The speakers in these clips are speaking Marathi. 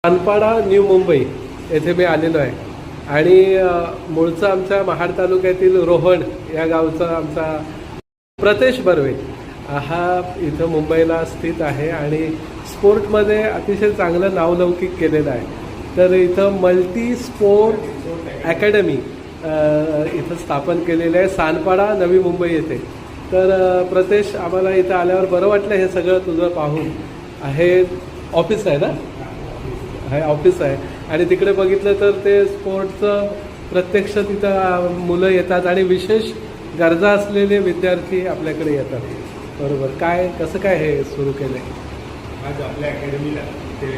सानपाडा न्यू मुंबई येथे मी आलेलो आहे आणि मूळचा आमच्या महाड तालुक्यातील रोहण या गावचा आमचा प्रतेश बर्वे हा इथं मुंबईला स्थित आहे आणि स्पोर्टमध्ये अतिशय चांगलं नावलौकिक केलेलं आहे. तर इथं मल्टी स्पोर्ट अकॅडमी इथं स्थापन केलेलं आहे सानपाडा नवी मुंबई येथे. तर प्रतेश, आम्हाला इथं आल्यावर बरं वाटलं हे सगळं तुझं पाहून. आहे ऑफिस आहे ना, हे ऑफिस आहे आणि तिकडे बघितलं तर ते स्पोर्टचं प्रत्यक्ष तिथं मुलं येतात आणि विशेष गरजा असलेले विद्यार्थी आपल्याकडे येतात. बरोबर. कसं काय हे सुरू केलं आहे आज आपल्या अकॅडमीला? ते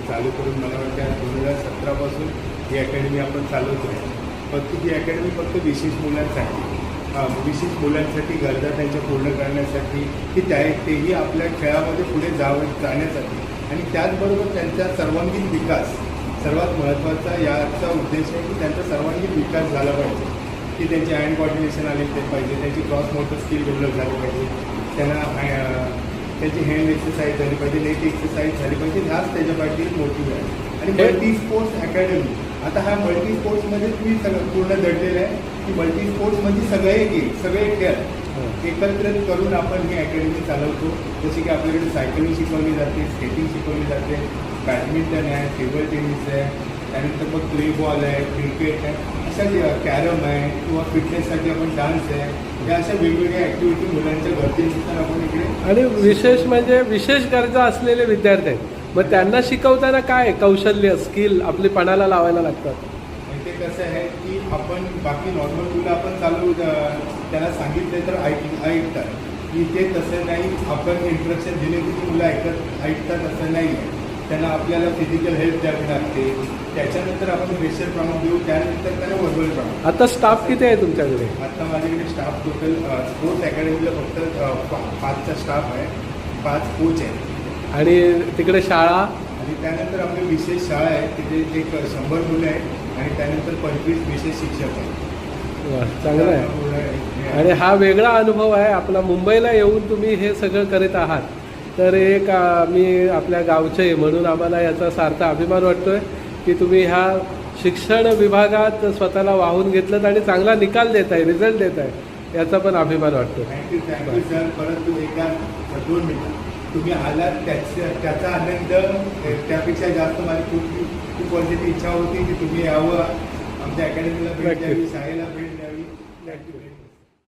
चालू करून मला वाटतं 2017पासून ही अकॅडमी आपण चालवतो आहे. फक्त ही अकॅडमी फक्त विशेष मुलांसाठी गरजा त्यांच्या पूर्ण करण्यासाठी की तेही आपल्या खेळामध्ये पुढे जाण्यासाठी आणि त्याचबरोबर त्यांचा सर्वांगीण विकास सर्वात महत्त्वाचा याचा उद्देश आहे की त्यांचा सर्वांगीण विकास झाला पाहिजे. की त्यांचे हँड कोऑर्डिनेशन आले पाहिजे, त्यांची क्रॉस मोटर स्किल डेव्हलप झाली पाहिजे, त्यांना त्याची हँड एक्सरसाइज झाली पाहिजे, लेग एक्सरसाइज झाली पाहिजे. ह्याच त्याच्यापाठी मोटिव्ह आहे. आणि मल्टी स्पोर्ट्स अकॅडमी, आता हा मल्टी स्पोर्ट्समध्ये तुम्ही सगळं पूर्ण दडलेलं आहे की मल्टी स्पोर्ट्समध्ये सगळे खेळ एकत्रित करून आपण ही अकॅडमी चालवतो. जसे की आपल्याकडे सायकलिंग शिकवली जाते, स्केटिंग शिकवली जाते, बॅडमिंटन आहे, टेबल टेनिस आहे, त्यानंतर मग प्ले बॉल आहे, क्रिकेट आहे, अशा कॅरम आहे किंवा फिटनेससाठी आपण डान्स आहे. या अशा वेगवेगळ्या ॲक्टिव्हिटी मुलांच्या गरजेनुसार आपण इकडे. आणि विशेष म्हणजे विशेष गरजा असलेले विद्यार्थी आहेत, मग त्यांना शिकवताना काय कौशल्य स्किल आपली पणाला लावायला लागतात. ते कसं आहे की आपण बाकी नॉर्मल मुलं आपण चालू त्याला सांगितले तर ऐकतात की ते तसं नाही. आपण इंस्ट्रक्शन दिले की मुलं ऐकतात असं नाही आहे. त्यांना आपल्याला फिजिकल हेल्प द्यावी लागते, त्याच्यानंतर आपण प्रेशर प्रमाण देऊ, त्यानंतर त्यांना वर्बल प्रमाण. आता स्टाफ किती आहे तुमच्याकडे? आता माझ्याकडे स्टाफ टोटल स्पोर्ट्स अकॅडमीला फक्त 5चा स्टाफ आहे, 5 कोच आहेत. आणि तिकडे शाळा आणि त्यानंतर आपली विशेष शाळा आहे, तिथे एक 100 मुलं आहेत आणि त्यानंतर 25 विशेष शिक्षक आहेत. चांगलं आहे. आणि हा वेगळा अनुभव आहे आपला. मुंबईला येऊन तुम्ही हे सगळं करीत आहात, तर एक मी आपल्या गावचे म्हणून आम्हाला याचा सार्थ अभिमान वाटतोय की तुम्ही ह्या शिक्षण विभागात स्वतःला वाहून घेतलं आणि चांगला निकाल देत आहे, रिझल्ट देत आहे, याचा पण अभिमान वाटतो. Thank you sir. परंतु 2 मिनिटं तुम्ही आलात त्याचा आनंद त्यापेक्षा जास्त माझी खूप वर्षाची इच्छा होती की तुम्ही यावं, आमच्या अकॅडमीला भेट द्यावी, शाळेला भेट द्यावी. थँक्यू.